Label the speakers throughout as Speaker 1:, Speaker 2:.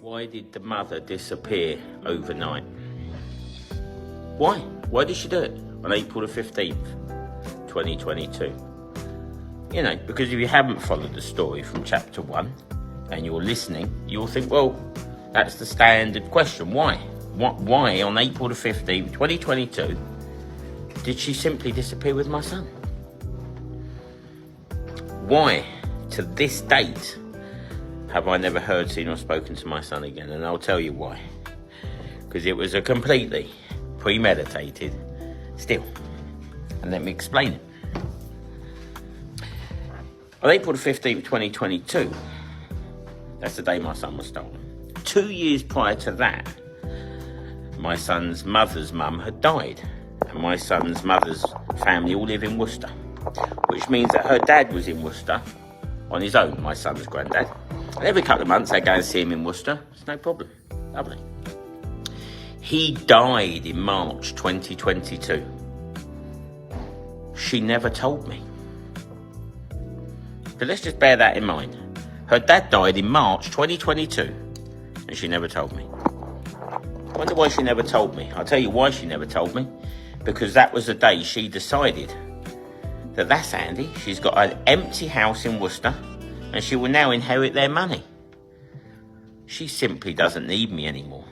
Speaker 1: Why did the mother disappear overnight? Why? Why did she do it on April the 15th, 2022? You know, because if you haven't followed the story from chapter 1 and you're listening, you'll think, well, that's the standard question. Why? Why on April the 15th, 2022, did she simply disappear with my son? Why, to this date, have I never heard, seen or spoken to my son again? And I'll tell you why. Because it was a completely premeditated still. And let me explain it. On April the 15th, 2022, that's the day my son was stolen. 2 years prior to that, my son's mother's mum had died. And my son's mother's family all live in Worcester. Which means that her dad was in Worcester on his own, my son's granddad. And every couple of months I go and see him in Worcester. It's no problem. Lovely. He died in March 2022. She never told me. But let's just bear that in mind. Her dad died in March 2022 and she never told me. I wonder why she never told me. I'll tell you why she never told me. Because that was the day she decided that that's handy. She's got an empty house in Worcester and she will now inherit their money. She simply doesn't need me anymore.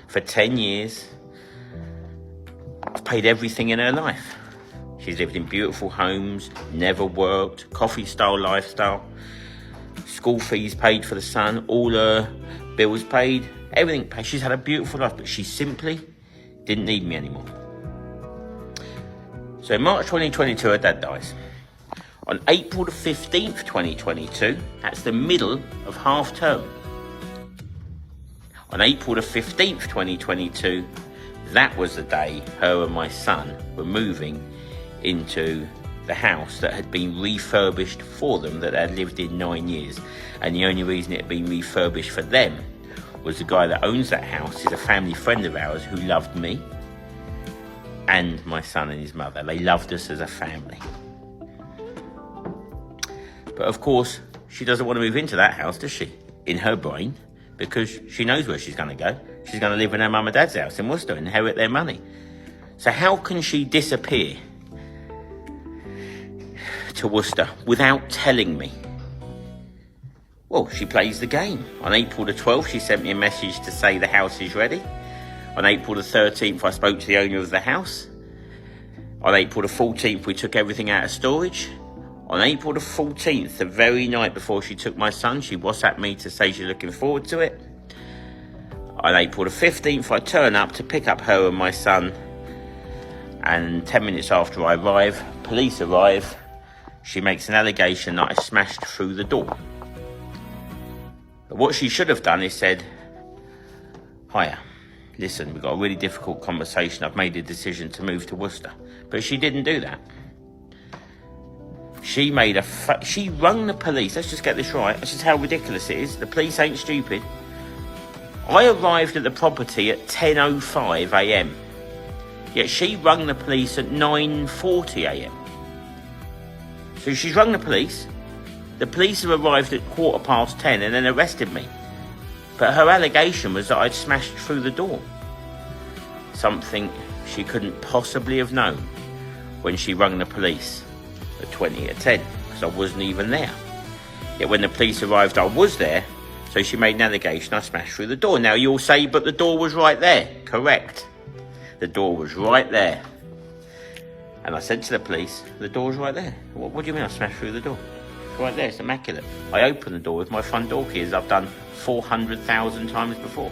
Speaker 1: For 10 years, I've paid everything in her life. She's lived in beautiful homes, never worked, coffee-style lifestyle, school fees paid for the son, all her bills paid, everything paid. She's had a beautiful life, but she simply didn't need me anymore. So in March 2022, her dad dies. On April the 15th, 2022, that's the middle of half term. On April the 15th, 2022, that was the day her and my son were moving into the house that had been refurbished for them, that they'd lived in 9 years. And the only reason it had been refurbished for them was the guy that owns that house is a family friend of ours who loved me and my son and his mother. They loved us as a family. But of course, she doesn't want to move into that house, does she? In her brain, because she knows where she's going to go. She's going to live in her mum and dad's house in Worcester and inherit their money. So how can she disappear to Worcester without telling me? Well, she plays the game. On April the 12th, she sent me a message to say the house is ready. On April the 13th, I spoke to the owner of the house. On April the 14th, we took everything out of storage. On April the 14th, the very night before she took my son, she WhatsApped me to say she's looking forward to it. On April the 15th, I turn up to pick up her and my son. And 10 minutes after I arrive, police arrive. She makes an allegation that I smashed through the door. But what she should have done is said, "Hiya, listen, we've got a really difficult conversation. I've made a decision to move to Worcester." But she didn't do that. She rung the police. Let's just get this right. This is how ridiculous it is. The police ain't stupid. I arrived at the property at 10:05 a.m. Yet she rung the police at 9:40 a.m. So she's rung the police. The police have arrived at 10:15 and then arrested me. But her allegation was that I'd smashed through the door. Something she couldn't possibly have known when she rung the police at 10:20, because I wasn't even there. Yet when the police arrived, I was there, so she made an allegation I smashed through the door. Now you'll say, but the door was right there. Correct. The door was right there. And I said to the police, the door's right there. What do you mean I smashed through the door? It's right there, it's immaculate. I opened the door with my front door key, as I've done 400,000 times before.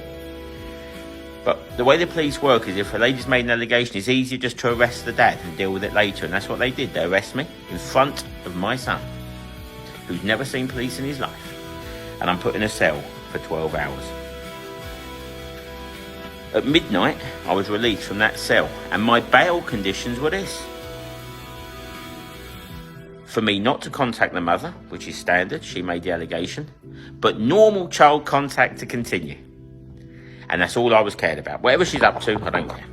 Speaker 1: But the way the police work is if a lady's made an allegation, it's easier just to arrest the dad and deal with it later. And that's what they did. They arrested me in front of my son, who's never seen police in his life. And I'm put in a cell for 12 hours. At midnight, I was released from that cell. And my bail conditions were this: for me not to contact the mother, which is standard, she made the allegation, but normal child contact to continue. And that's all I was cared about. Whatever she's up to, I don't care.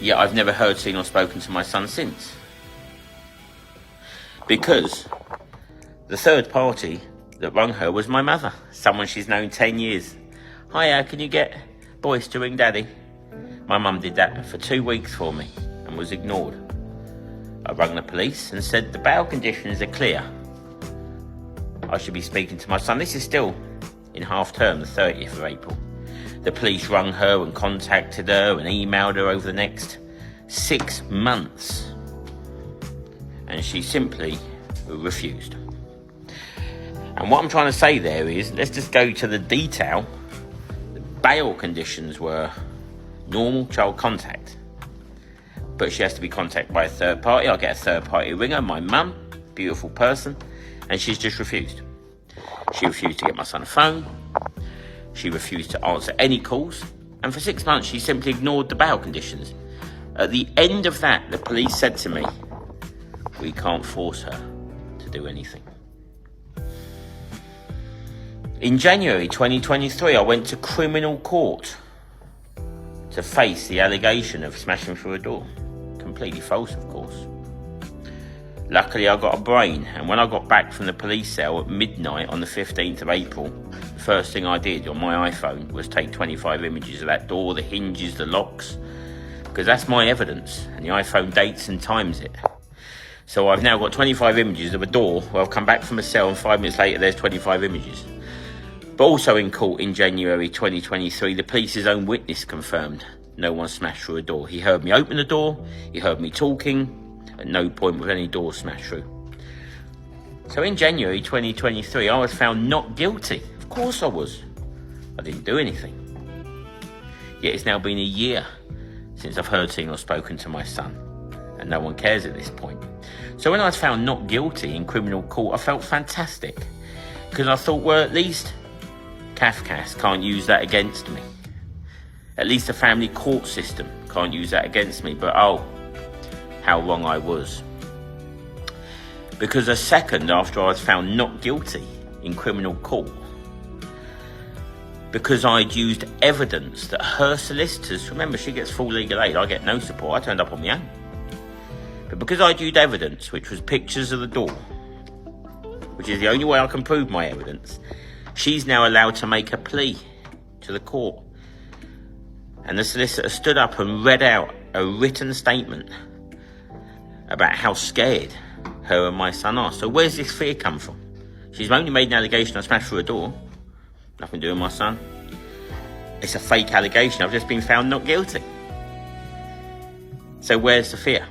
Speaker 1: Yet I've never heard, seen or spoken to my son since. Because the third party that rung her was my mother, someone she's known 10 years. Hiya, can you get Boyce to ring Daddy? My mum did that for 2 weeks for me and was ignored. I rang the police and said the bail conditions are clear. I should be speaking to my son. This is still in half term, the 30th of April. The police rung her and contacted her and emailed her over the next 6 months. And she simply refused. And what I'm trying to say there is, let's just go to the detail. The bail conditions were normal child contact. But she has to be contacted by a third party. I'll get a third party ringer, my mum, beautiful person, and she's just refused. She refused to get my son a phone. She refused to answer any calls. And for 6 months, she simply ignored the bail conditions. At the end of that, the police said to me, we can't force her to do anything. In January 2023, I went to criminal court to face the allegation of smashing through a door. Completely false, of course. Luckily, I got a brain, and when I got back from the police cell at midnight on the 15th of April, the first thing I did on my iPhone was take 25 images of that door, the hinges, the locks, because that's my evidence, and the iPhone dates and times it. So I've now got 25 images of a door where I've come back from a cell, and 5 minutes later there's 25 images. But also in court in January 2023, the police's own witness confirmed no one smashed through a door. He heard me open the door, he heard me talking, at no point was any door smashed through. So in January 2023, I was found not guilty. Of course I was. I didn't do anything. Yet it's now been a year since I've heard, seen or spoken to my son, and no one cares at this point. So when I was found not guilty in criminal court, I felt fantastic, because I thought, well, at least Kafkas can't use that against me. At least the family court system can't use that against me. But oh, how wrong I was. Because a second after I was found not guilty in criminal court, because I'd used evidence that her solicitors, remember she gets full legal aid, I get no support, I turned up on my own. But because I'd used evidence, which was pictures of the door, which is the only way I can prove my evidence, she's now allowed to make a plea to the court. And the solicitor stood up and read out a written statement about how scared her and my son are. So where's this fear come from? She's only made an allegation I smashed through a door. Nothing to do with my son. It's a fake allegation. I've just been found not guilty. So where's the fear?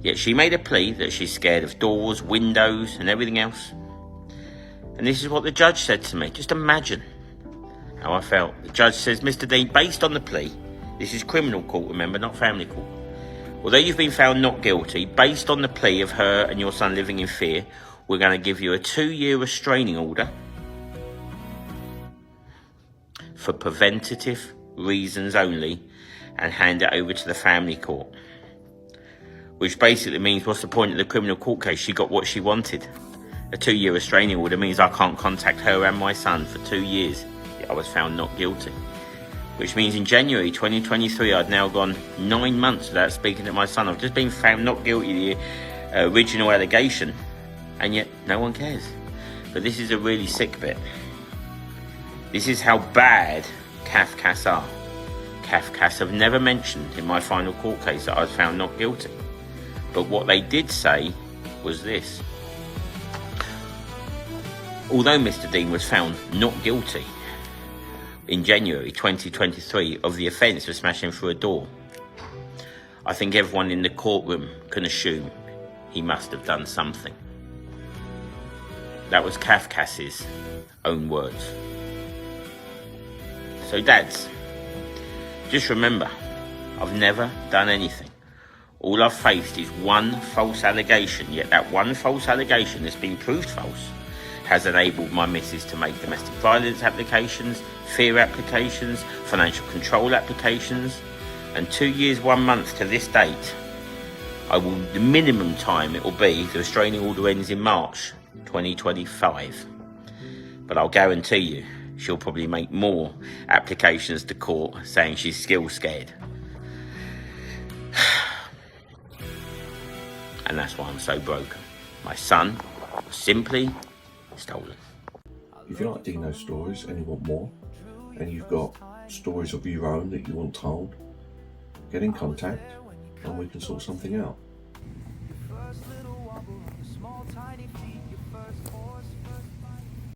Speaker 1: Yet she made a plea that she's scared of doors, windows, and everything else. And this is what the judge said to me. Just imagine how I felt. The judge says, Mr. Dean, based on the plea, this is criminal court, remember, not family court. Although you've been found not guilty, based on the plea of her and your son living in fear, we're going to give you a 2-year restraining order for preventative reasons only and hand it over to the family court. Which basically means, what's the point of the criminal court case? She got what she wanted. A 2-year restraining order means I can't contact her and my son for 2 years. Yet I was found not guilty. Which means in January 2023, I'd now gone 9 months without speaking to my son. I've just been found not guilty of the original allegation, and yet no one cares. But this is a really sick bit. This is how bad Kafkas are. Kafkas have never mentioned in my final court case that I was found not guilty. But what they did say was this. Although Mr. Dean was found not guilty in January 2023 of the offence of smashing through a door, I think everyone in the courtroom can assume he must have done something. That was Kafkas's own words. So dads, just remember, I've never done anything. All I've faced is one false allegation, yet that one false allegation that's been proved false has enabled my missus to make domestic violence applications, fear applications, financial control applications, and 2 years, 1 month to this date, the minimum time it will be, the restraining order ends in March 2025. But I'll guarantee you, she'll probably make more applications to court saying she's still scared. And that's why I'm so broken. My son was simply stolen.
Speaker 2: If you like Deano stories and you want more, and you've got stories of your own that you want told, get in contact and we can sort something out.